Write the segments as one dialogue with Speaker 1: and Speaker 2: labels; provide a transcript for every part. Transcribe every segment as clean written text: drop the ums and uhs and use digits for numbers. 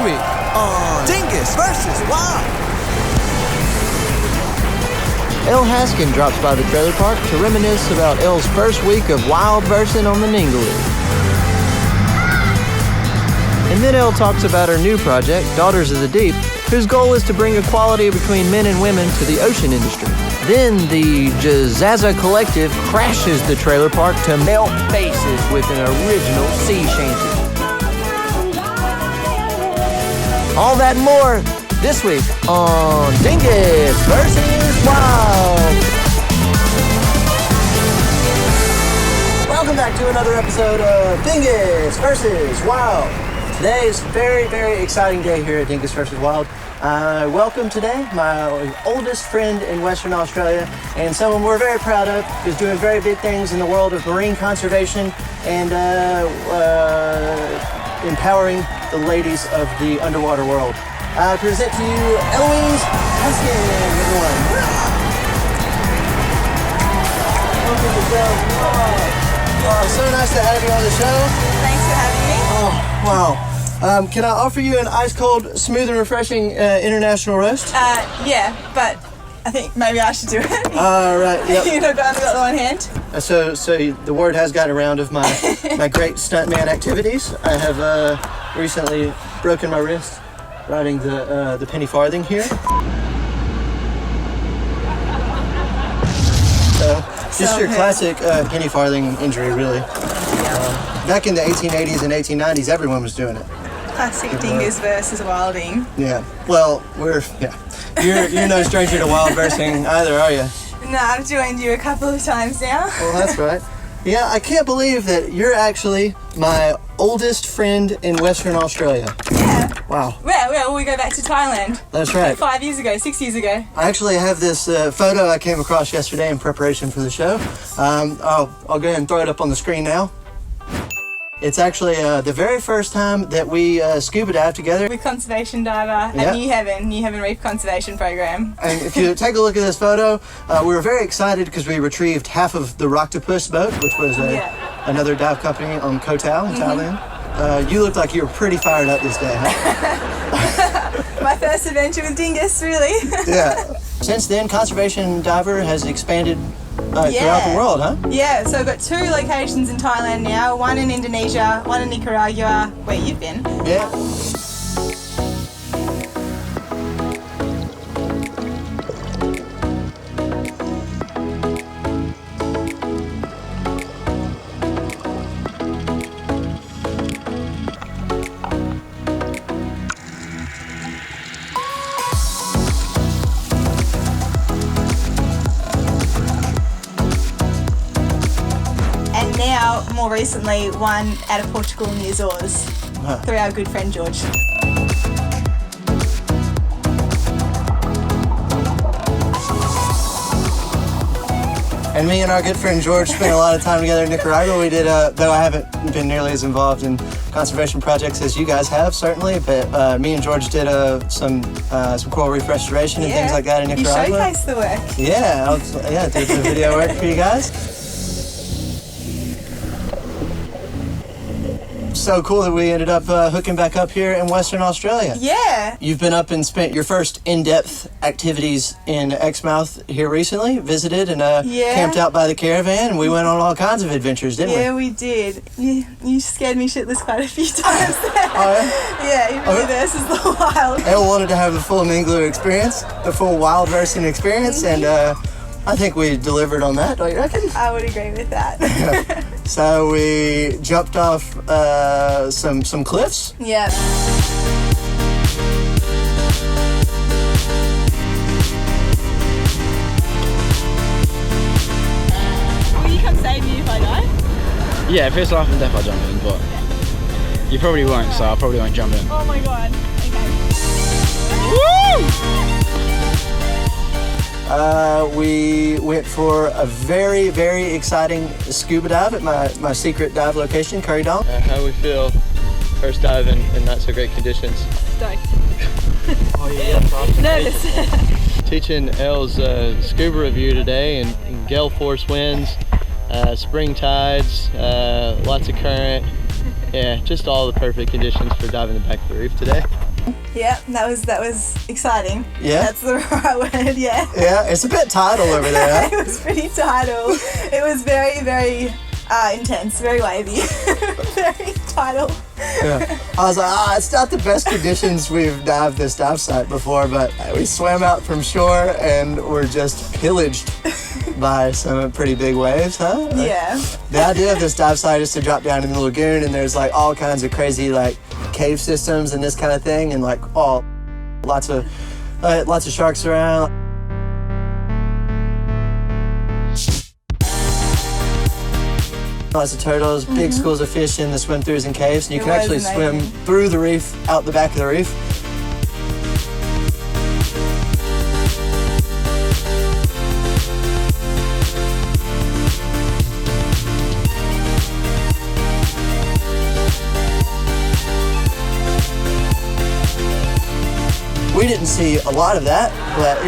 Speaker 1: week on Dingus versus Wild.
Speaker 2: Elle Haskin drops by the trailer park to reminisce about Elle's first week of wild-versin on the Ningaloo. And then Elle talks about her new project, Daughters of the Deep, whose goal is to bring equality between men and women to the ocean industry. Then the Jazaza Collective crashes the trailer park to melt faces with an original sea shanty. All that and more this week on Dingus versus Wild. Welcome back to another episode of Dingus versus Wild. Today is a very, very exciting day here at Dingus versus Wild. I welcome today my oldest friend in Western Australia and someone we're very proud of who's doing very big things in the world of marine conservation and empowering the ladies of the underwater world. I present to you Elle Haskin, everyone. Welcome to the show. Oh, so nice to have you on the show.
Speaker 3: Thanks for having me.
Speaker 2: Oh, wow. Can I offer you an ice-cold, smooth and refreshing international roast?
Speaker 3: Yeah, but I think maybe I should do it.
Speaker 2: All right, yep.
Speaker 3: You've only got the one hand.
Speaker 2: So the word has got around of my great stuntman activities. I have recently broken my wrist riding the penny farthing here. So just your classic penny farthing injury, really. Back in the 1880s and 1890s, everyone was doing it.
Speaker 3: Classic Dingus versus Wilding.
Speaker 2: Yeah. Well, you're no stranger to wild-versing either, are you?
Speaker 3: No, I've joined you a couple of times now.
Speaker 2: Well, that's right. Yeah, I can't believe that you're actually my oldest friend in Western Australia.
Speaker 3: Yeah.
Speaker 2: Wow.
Speaker 3: Well, we go back to Thailand.
Speaker 2: That's right.
Speaker 3: 5 years ago, 6 years ago.
Speaker 2: I actually have this photo I came across yesterday in preparation for the show. I'll go ahead and throw it up on the screen now. It's actually the very first time that we scuba dive together.
Speaker 3: With conservation diver at New Haven Reef Conservation Program.
Speaker 2: And if you take a look at this photo, we were very excited because we retrieved half of the Roctopus boat, which was another dive company on Koh Tao in Thailand. You looked like you were pretty fired up this day, huh?
Speaker 3: My first adventure with Dingus, really.
Speaker 2: Yeah. Since then, conservation diver has expanded throughout the world, huh?
Speaker 3: Yeah, so I've got 2 locations in Thailand now, one in Indonesia, one in Nicaragua, where you've been.
Speaker 2: Yeah.
Speaker 3: Now, more recently, one out of Portugal and the Azores through our good friend George.
Speaker 2: And me and our good friend George spent a lot of time together in Nicaragua. We did, though I haven't been nearly as involved in conservation projects as you guys have, certainly, but me and George did some coral reef restoration and things like that in Nicaragua.
Speaker 3: You showcased the work.
Speaker 2: Yeah, did the video work for you guys. So cool that we ended up hooking back up here in Western Australia.
Speaker 3: Yeah.
Speaker 2: You've been up and spent your first in-depth activities in Exmouth here recently, visited and camped out by the caravan, and we went on all kinds of adventures, didn't we?
Speaker 3: Yeah, we did. You scared me shitless quite a few times there.
Speaker 2: Oh, yeah?
Speaker 3: Yeah, it really versus the wild.
Speaker 4: Elle wanted to have the full Ningaloo experience, the full wild-versin experience, and I think we delivered on that, don't you reckon?
Speaker 3: I would agree with that.
Speaker 2: So we jumped off some cliffs.
Speaker 3: Yeah. Will you come save me if I die?
Speaker 5: Yeah, if it's life and death, I'll jump in, but you probably won't, so I probably won't jump in.
Speaker 3: Oh my god. Okay.
Speaker 2: We went for a very, very exciting scuba dive at my secret dive location, Curry Dong.
Speaker 6: How we feel first dive in not so great conditions?
Speaker 3: Stoked.
Speaker 2: Oh, yeah,
Speaker 3: Nervous.
Speaker 6: Teaching Elle's scuba review today in gale force winds, spring tides, lots of current. Yeah, just all the perfect conditions for diving the back of the reef today.
Speaker 3: Yeah, that was exciting.
Speaker 2: Yeah?
Speaker 3: That's the right word, yeah.
Speaker 2: Yeah, it's a bit tidal over there.
Speaker 3: It was pretty tidal. It was very, very intense, very wavy, very tidal.
Speaker 2: Yeah. I was like, it's not the best conditions we've dived this dive site before, but we swam out from shore and were just pillaged by some pretty big waves, huh?
Speaker 3: Yeah.
Speaker 2: The idea of this dive site is to drop down in the lagoon, and there's like all kinds of crazy like cave systems and this kind of thing, and like lots of sharks around. Lots of turtles, big schools of fish in the swim-throughs and caves, and you can actually swim through the reef, out the back of the reef. We didn't see a lot of that, but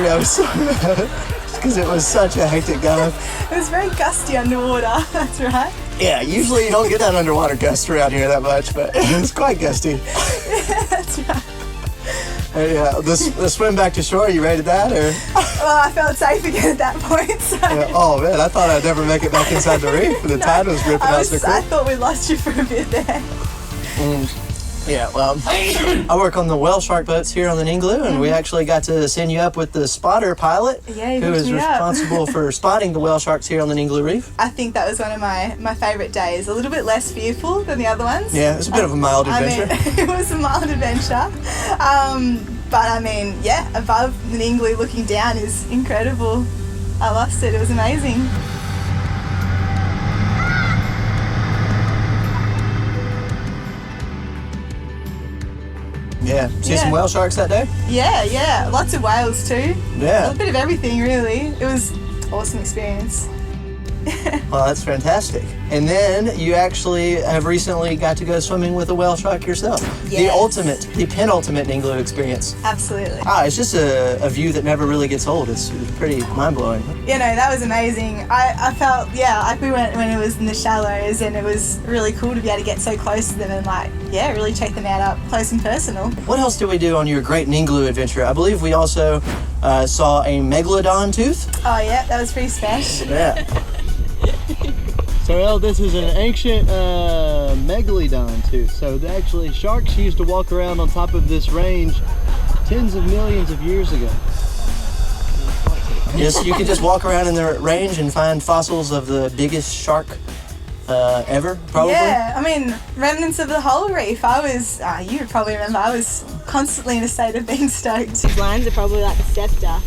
Speaker 2: because it was such a hectic dive.
Speaker 3: It was very gusty underwater, that's right.
Speaker 2: Yeah, usually you don't get that underwater gust around here that much, but it was quite gusty.
Speaker 3: Yeah, that's right.
Speaker 2: Yeah, the swim back to shore, you rated that, or?
Speaker 3: Well, I felt safe again at that point, so.
Speaker 2: Yeah, oh man, I thought I'd never make it back inside the reef. The tide was ripping out so quick.
Speaker 3: I thought we lost you for a bit there.
Speaker 2: Yeah, well, I work on the whaleshark boats here on the Ningaloo, and we actually got to send you up with the spotter pilot,
Speaker 3: Yeah,
Speaker 2: who is responsible for spotting the whalesharks here on the Ningaloo Reef.
Speaker 3: I think that was one of my favourite days. A little bit less fearful than the other ones.
Speaker 2: Yeah, it was a bit of a mild adventure.
Speaker 3: I mean, it was a mild adventure. But I mean, yeah, above the Ningaloo looking down is incredible. I lost it. It was amazing.
Speaker 2: Yeah, see some whale sharks that day?
Speaker 3: Yeah. Lots of whales too.
Speaker 2: Yeah.
Speaker 3: A bit of everything, really. It was an awesome experience.
Speaker 2: Well, that's fantastic. And then you actually have recently got to go swimming with a whale shark yourself.
Speaker 3: Yes.
Speaker 2: The penultimate Ningaloo experience.
Speaker 3: Absolutely.
Speaker 2: It's just a view that never really gets old. It's pretty mind-blowing.
Speaker 3: You know, that was amazing. I felt, like we went when it was in the shallows, and it was really cool to be able to get so close to them and really check them out up close and personal.
Speaker 2: What else did we do on your great Ningaloo adventure? I believe we also saw a megalodon tooth.
Speaker 3: Oh yeah, that was pretty special.
Speaker 2: Yeah.
Speaker 6: So Elle, this is an ancient megalodon tooth. So actually sharks used to walk around on top of this range tens of millions of years ago.
Speaker 2: Yes, you could just walk around in the range and find fossils of the biggest shark ever, probably.
Speaker 3: Yeah, I mean, remnants of the whole reef. I was, you would probably remember, I was constantly in a state of being stoked.
Speaker 7: These lines are probably like the scepter,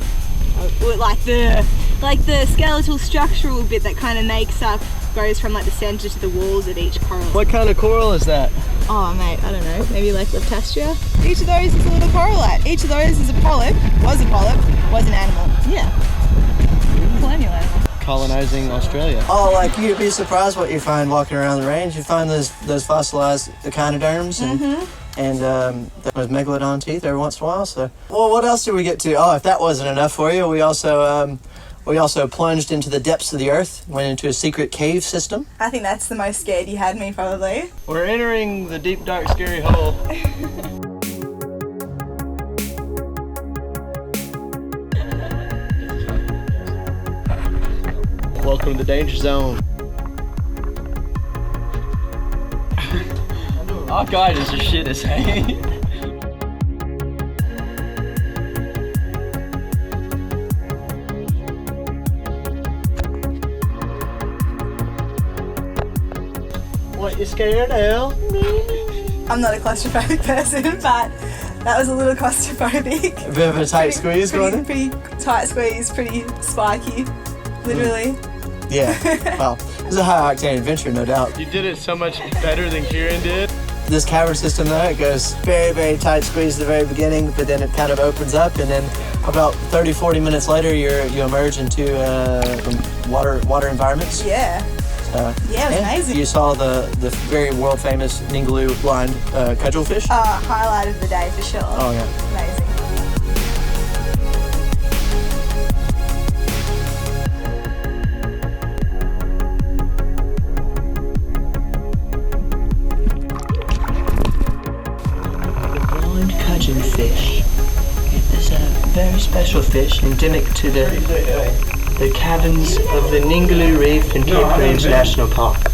Speaker 7: like the skeletal structural bit that kind of makes up, goes from like the center to the walls of each coral.
Speaker 6: What kind of coral is that?
Speaker 7: Oh mate, I don't know, maybe like Leptastria?
Speaker 3: Each of those is a little corallite. Each of those is a polyp, was an animal. Yeah. Colonial animal.
Speaker 6: Colonizing Australia.
Speaker 2: Oh, you'd be surprised what you find walking around the range. You find those fossilized echinoderms and those megalodon teeth every once in a while. So, well, what else did we get to? Oh, if that wasn't enough for you, we also plunged into the depths of the earth, went into a secret cave system.
Speaker 3: I think that's the most scared you had me, probably.
Speaker 6: We're entering the deep, dark, scary hole. Welcome to the danger zone. Our guide is as shit as hate. What, you scared, Elle?
Speaker 3: I'm not a claustrophobic person, but that was a little claustrophobic.
Speaker 2: A bit of a tight squeeze going in?
Speaker 3: Pretty tight squeeze, pretty spiky, literally.
Speaker 2: Yeah, well, it was a high-octane adventure, no doubt.
Speaker 6: You did it so much better than Kieran did.
Speaker 2: This cavern system, though, it goes very, very tight squeeze at the very beginning, but then it kind of opens up, and then about 30-40 minutes later, you emerge into water environments.
Speaker 3: Yeah. Yeah, it was amazing.
Speaker 2: You saw the very world-famous Ningaloo blind cudgelfish.
Speaker 3: Highlight of the day for sure.
Speaker 2: Oh, yeah.
Speaker 3: Amazing.
Speaker 8: special fish endemic to the caverns of the Ningaloo Reef in Cape Coral International Park.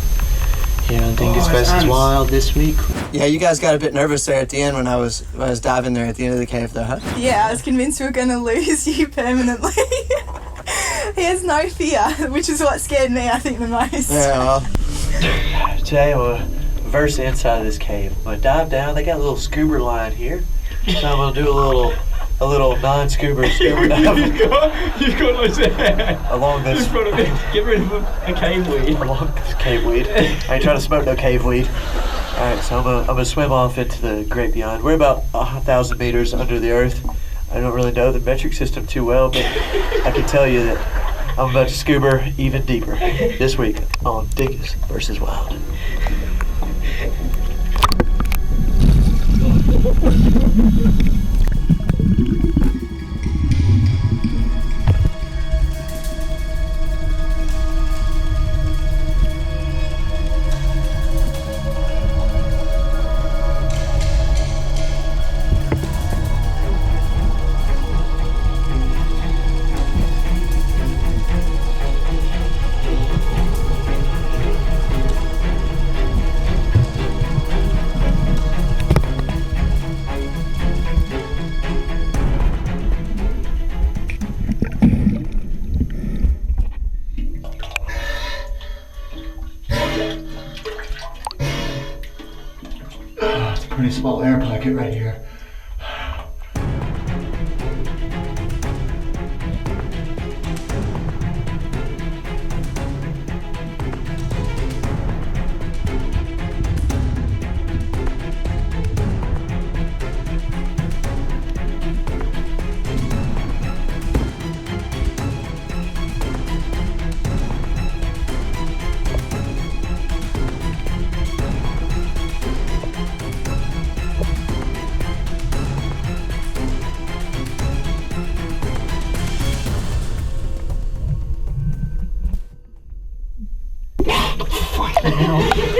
Speaker 8: Here on Dingus vs. Wild this week.
Speaker 2: Yeah, you guys got a bit nervous there at the end when I was diving there at the end of the cave though, huh?
Speaker 3: Yeah, I was convinced we were going to lose you permanently. He has no fear, which is what scared me, I think, the most.
Speaker 2: Yeah, well.
Speaker 8: Today we'll verse the inside of this cave. I'm gonna dive down. They got a little scuba line here, so I'm gonna do a little non-scuba dive.
Speaker 5: You've got loads of hair.
Speaker 8: Along this.
Speaker 5: Get rid of a cave weed.
Speaker 8: Along this cave weed. I ain't trying to smoke no cave weed. All right, so I'm gonna swim off into the great beyond. We're about 1,000 meters under the earth. I don't really know the metric system too well, but I can tell you that I'm about to scuba even deeper this week on Dingus vs. Wild. It's a pretty small air pocket right here.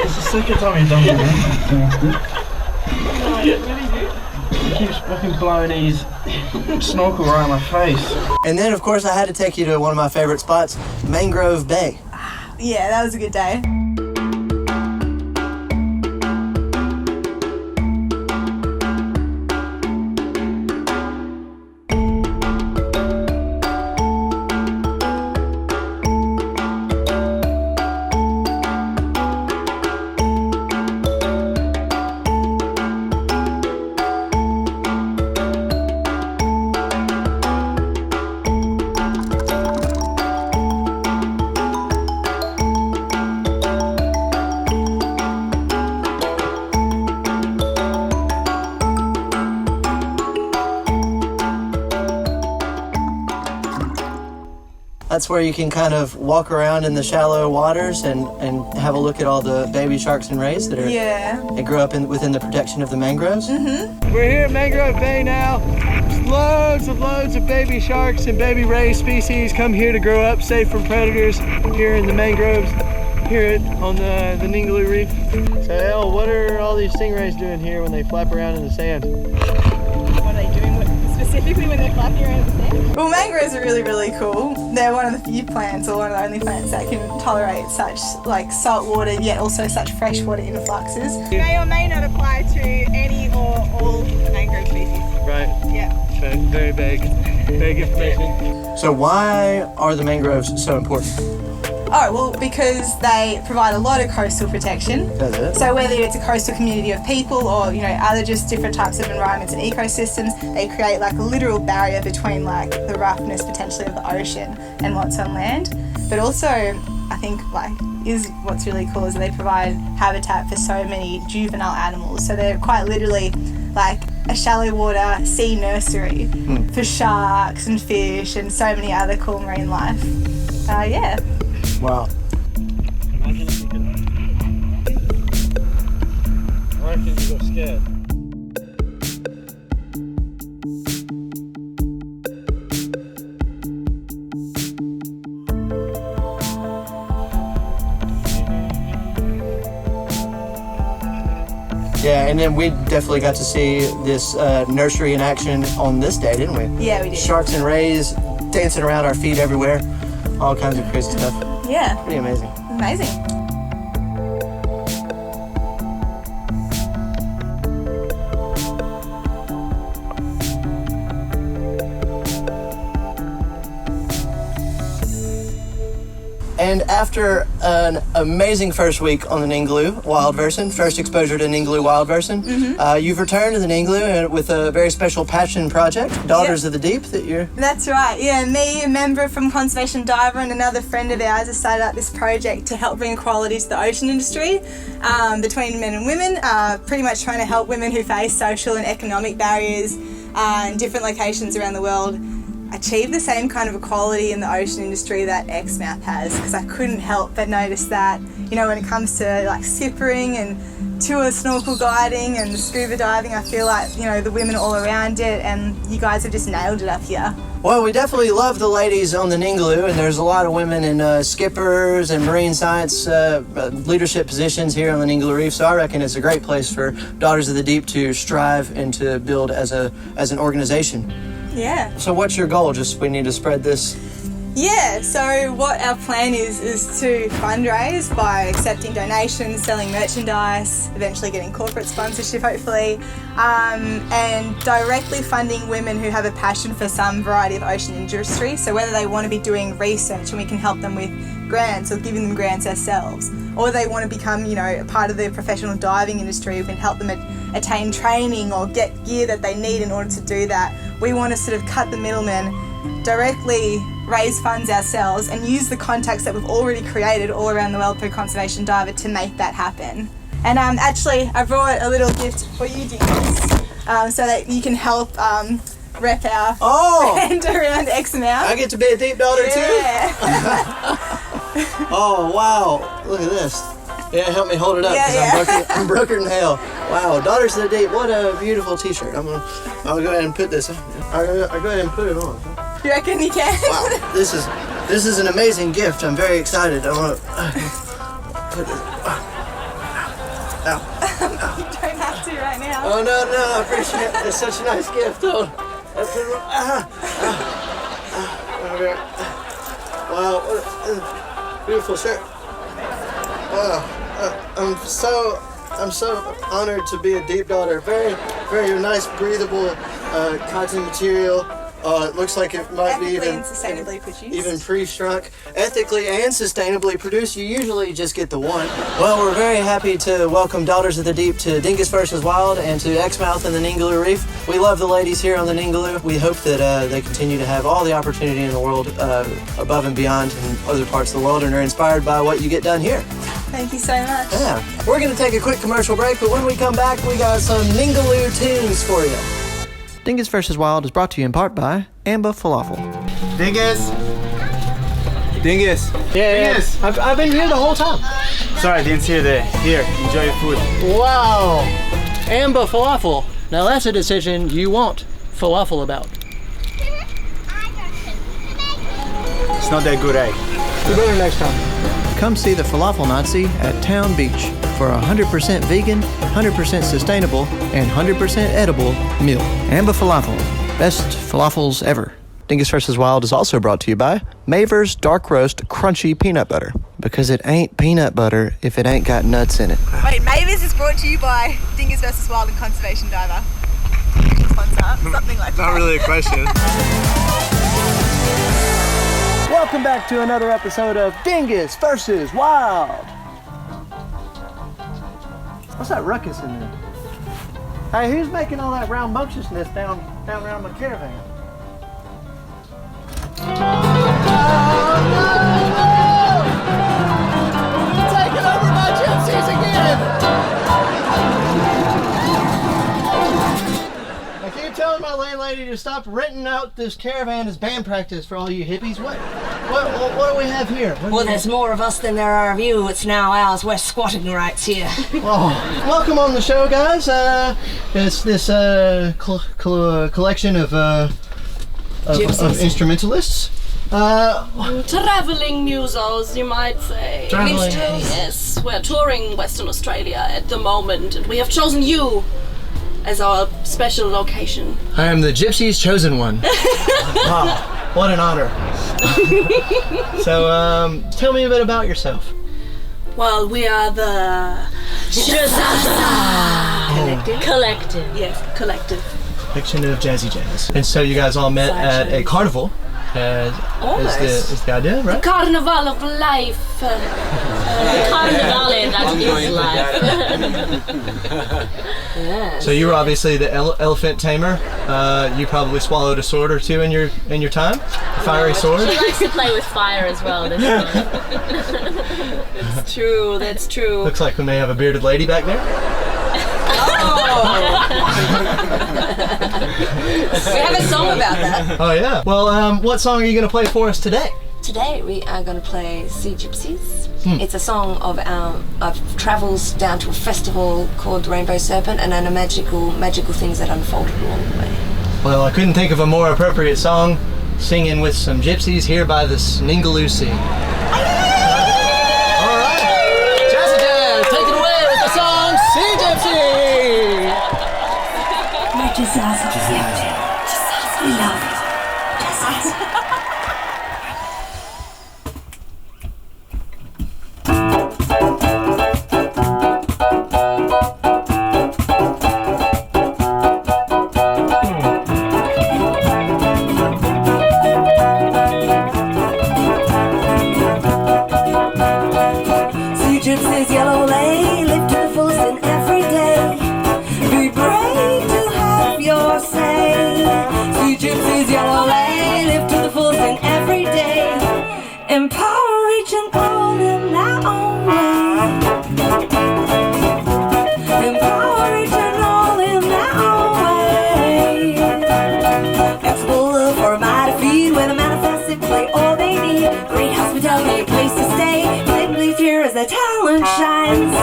Speaker 5: It's the second time you've done that. He keeps fucking blowing his snorkel right in my face.
Speaker 2: And then, of course, I had to take you to one of my favorite spots, Mangrove Bay.
Speaker 3: Yeah, that was a good day.
Speaker 2: That's where you can kind of walk around in the shallow waters and have a look at all the baby sharks and rays that they grow up within the protection of the mangroves.
Speaker 3: Mm-hmm.
Speaker 6: We're here at Mangrove Bay now. Loads of baby sharks and baby ray species come here to grow up safe from predators here in the mangroves here on the Ningaloo Reef. So Elle, what are all these stingrays doing here when they flap around in the sand?
Speaker 7: What are they doing specifically when they're flapping around in the sand?
Speaker 3: Well, mangroves are really, really cool. They're one of the few plants, or one of the only plants that can tolerate such salt water, yet also such freshwater influxes.
Speaker 7: May or may not apply to any or all mangrove species.
Speaker 6: Right.
Speaker 7: Yeah.
Speaker 6: Very vague information.
Speaker 2: So why are the mangroves so important?
Speaker 3: Oh, well, because they provide a lot of coastal protection.
Speaker 2: That's it.
Speaker 3: So whether it's a coastal community of people or, other just different types of environments and ecosystems, they create a literal barrier between the roughness potentially of the ocean and what's on land. But also, I think is what's really cool is that they provide habitat for so many juvenile animals. So they're quite literally a shallow water sea nursery for sharks and fish and so many other cool marine life. Yeah.
Speaker 2: Wow.
Speaker 6: Imagine if you could. I reckon you got scared.
Speaker 2: Yeah, and then we definitely got to see this nursery in action on this day, didn't we?
Speaker 3: Yeah, we did.
Speaker 2: Sharks and rays dancing around our feet everywhere. All kinds of crazy stuff.
Speaker 3: Yeah.
Speaker 2: Pretty amazing.
Speaker 3: Amazing.
Speaker 2: And after an amazing first week on the Ningaloo wild-versin, first exposure to Ningaloo wild-versin, you've returned to the Ningaloo with a very special passion project, Daughters of the Deep, that you're...
Speaker 3: That's right, yeah. Me, a member from Conservation Diver, and another friend of ours have started up this project to help bring equality to the ocean industry between men and women, pretty much trying to help women who face social and economic barriers in different locations around the world achieve the same kind of equality in the ocean industry that Exmouth has, because I couldn't help but notice that, you know, when it comes to like sippering and tour snorkel guiding and scuba diving, I feel like, you know, the women all around it, and you guys have just nailed it up here.
Speaker 2: Well, we definitely love the ladies on the Ningaloo, and there's a lot of women in skippers and marine science leadership positions here on the Ningaloo Reef, so I reckon it's a great place for Daughters of the Deep to strive and to build as an organization.
Speaker 3: Yeah.
Speaker 2: So what's your goal? Just we need to spread this?
Speaker 3: Yeah, so what our plan is to fundraise by accepting donations, selling merchandise, eventually getting corporate sponsorship hopefully, and directly funding women who have a passion for some variety of ocean industry. So whether they want to be doing research and we can help them with grants or giving them grants ourselves, or they want to become, you know, a part of the professional diving industry, we can help them attain training or get gear that they need in order to do that. We want to sort of cut the middleman, directly raise funds ourselves and use the contacts that we've already created all around the world through Conservation Diver to make that happen. And actually, I brought a little gift for you, Dingus, so that you can help rep our brand around Exmouth.
Speaker 2: I get to be a deep daughter too? Oh, wow. Look at this. Yeah, help me hold it up because I'm broken in hell. Wow, Daughters of the Deep, what a beautiful t-shirt. I'll go ahead and put this on. I'll go ahead and put it on.
Speaker 3: You reckon you can?
Speaker 2: Wow, this is an amazing gift. I'm very excited. I want to put this. Ow.
Speaker 3: You don't have to right now.
Speaker 2: Oh, no, I appreciate it. It's such a nice gift. Wow, what a beautiful shirt. Wow, I'm so honored to be a deep daughter. Very, very nice, breathable cotton material. It looks like it might be
Speaker 3: even and sustainably produced.
Speaker 2: Even pre-shrunk. Ethically and sustainably produced. You usually just get the one. Well, we're very happy to welcome Daughters of the Deep to Dingus vs. Wild and to Exmouth and the Ningaloo Reef. We love the ladies here on the Ningaloo. We hope that they continue to have all the opportunity in the world above and beyond in other parts of the world and are inspired by what you get done here.
Speaker 3: Thank you so much.
Speaker 2: Yeah. We're going to take a quick commercial break, but when we come back, we got some Ningaloo tunes for you. Dingus vs. Wild is brought to you in part by Amba Falafel.
Speaker 9: Dingus!
Speaker 2: Yeah. I've been here the whole time.
Speaker 9: Sorry, I didn't see you there. Here, enjoy your food.
Speaker 2: Wow. Amba Falafel. Now that's a decision you want falafel about.
Speaker 9: It's not that good, eh?
Speaker 2: You better next time. Come see the Falafel Nazi at Town Beach for a 100% vegan, 100% sustainable, and 100% edible meal. Amba Falafel. Best falafels ever. Dingus vs. Wild is also brought to you by Maver's Dark Roast Crunchy Peanut Butter. Because it ain't peanut butter if it ain't got nuts in it.
Speaker 3: Wait, Maver's is brought to you by Dingus vs. Wild and Conservation Diver. Sponsor, something like that.
Speaker 9: Not really a question.
Speaker 2: Welcome back to another episode of Dingus vs. Wild. What's that ruckus in there? Hey, who's making all that rambunctiousness down around my caravan? Taking over my gypsies again! I keep telling my landlady to stop renting out this caravan as band practice for all you hippies. What do we have here?
Speaker 10: Well, there's more of us than there are of you. It's now ours. We're squatting rights here.
Speaker 2: Oh, welcome on the show, guys. It's this collection of instrumentalists.
Speaker 11: Traveling musos, you might say.
Speaker 6: Traveling.
Speaker 11: Yes, we're touring Western Australia at the moment, and we have chosen you as our special location.
Speaker 6: I am the Gypsy's chosen one. Wow, what an honor. So, tell me a bit about yourself.
Speaker 11: Well, we are the
Speaker 10: Jazaza Collective.
Speaker 11: Yes, collective.
Speaker 6: Collection of jazzy jazz. And so you guys all met at a carnival. Is the idea, right?
Speaker 11: Carnival of life.
Speaker 10: Carnivale, that is life.
Speaker 6: So you were obviously the elephant tamer. You probably swallowed a sword or two in your time. A fiery sword.
Speaker 10: She likes to play with fire as well.
Speaker 11: It's true. That's true.
Speaker 6: Looks like we may have a bearded lady back there.
Speaker 11: We have a song about that.
Speaker 6: Oh yeah. Well, what song are you going to play for us today?
Speaker 12: Today we are going to play Sea Gypsies. It's a song of travels down to a festival called Rainbow Serpent and then magical things that unfolded along the way.
Speaker 6: Well, I couldn't think of a more appropriate song. Singing with some gypsies here by the Ningaloo Sea. All right, Jazzy Jazz, take it away with the song Sea Gypsy.
Speaker 10: Jazaza. We love it. Jazaza.
Speaker 13: Sea gypsies, yellow lay, live to the fullest in every day. Be brave to have your say. Sea gypsies, yellow lay, live to the fullest in every day. Empower each and all in their own way. Empower each and all in their own way. Flexible love for a mighty feed, when a manifested play all they need. Great hospitality, a place to stay. Blatantly here as their talent shines.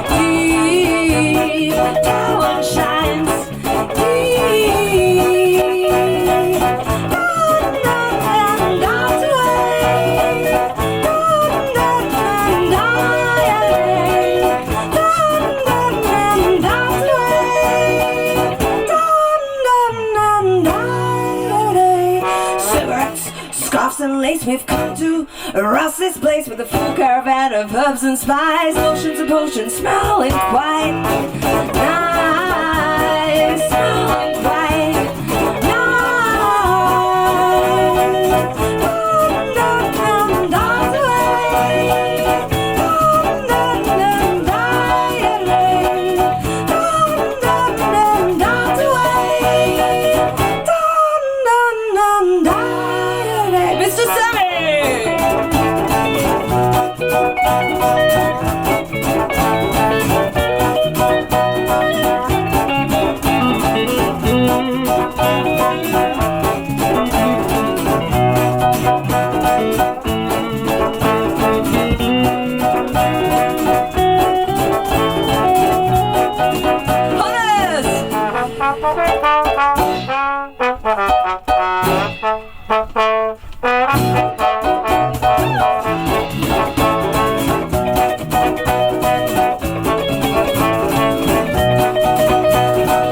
Speaker 13: Deep talent shines. Scarves and lace, we've come to rust this place with a full caravan of herbs and spice, lotions and potions smelling quite nice, smelling quite Mr. Sammy!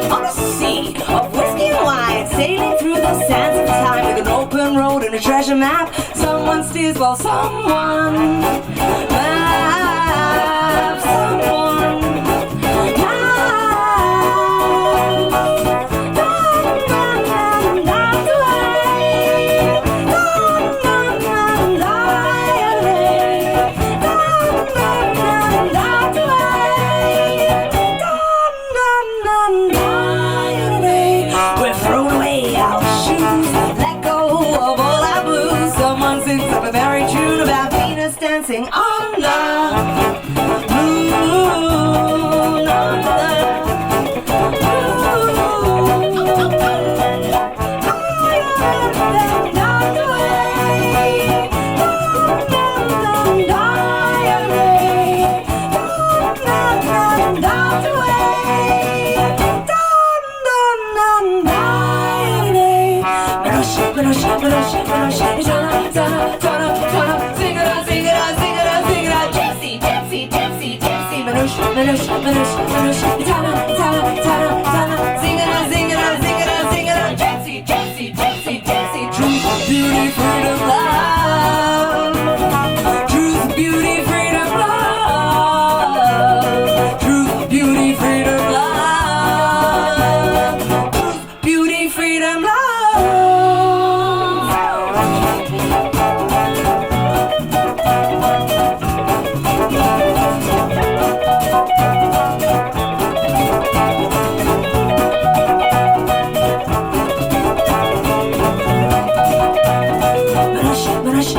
Speaker 13: On a sea of whiskey and wine, sailing through the sands of time with an open road and a treasure map. Someone steers while someone maps. Someone we're throwing away our shoes, let go of all our blues. Someone sings up a merry tune about Venus dancing on the Manush, manush, manush, manush. Tana, tana, tana, tana. Sing it out, sing it out, sing it out, sing it out. Gypsy, gypsy, gypsy, gypsy. Truth, beauty, freedom, love. Truth, beauty, freedom, love. Truth, beauty, freedom, love. Truth, beauty, freedom, love.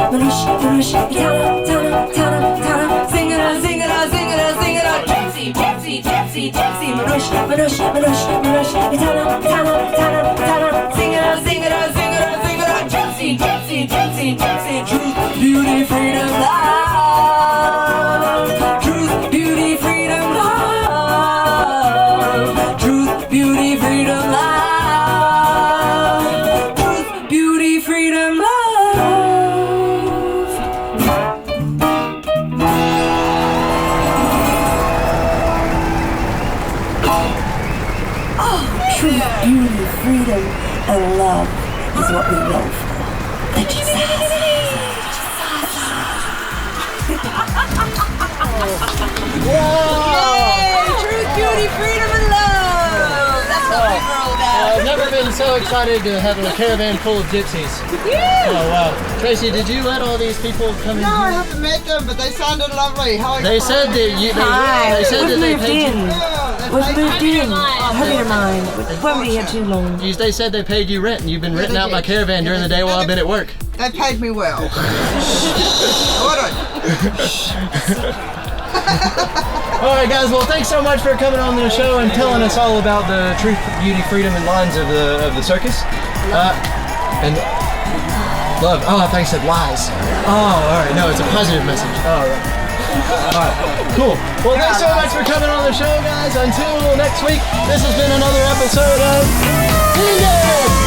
Speaker 13: Manush, manush, tana, tana, tana, tana. Sing it out, sing it out, sing it out, sing it out. Gypsy, gypsy, gypsy, gypsy. Manush, manush, manush, manush. Tana, tana, tana, tana. Sing it out, sing it out, sing it out, sing it out. Gypsy, gypsy, gypsy, gypsy. Truth, beauty, freedom, love. Truth, beauty, freedom, love. Truth, beauty, freedom, love. Truth, beauty, freedom, love. Truth, beauty, freedom, and love is what we go for. The Jazaza.
Speaker 2: Whoa!
Speaker 7: Truth, beauty, freedom, and love. That's what we're all about.
Speaker 6: I've never been so excited to have a caravan full of gypsies.
Speaker 7: Yeah.
Speaker 6: Oh wow. Tracy, did you let all these people come in
Speaker 14: No, I
Speaker 6: here?
Speaker 14: haven't met them, but they sounded lovely. How
Speaker 6: They said that you. They said that they paid you.
Speaker 13: We've moved in. Hurry to mine. We won't be here too long.
Speaker 6: They said they paid you rent, and you've been renting out my caravan during the day while I've been at work.
Speaker 14: They paid me well.
Speaker 6: All right, guys. Well, thanks so much for coming on the show and telling us all about the truth, beauty, freedom, and lines of the circus. And love. Oh, I thought you said lies. Oh, all right. No, it's a positive message. All right. All right. Cool. Well, thanks so much for coming on the show, guys. Until next week, this has been another episode of Dingus.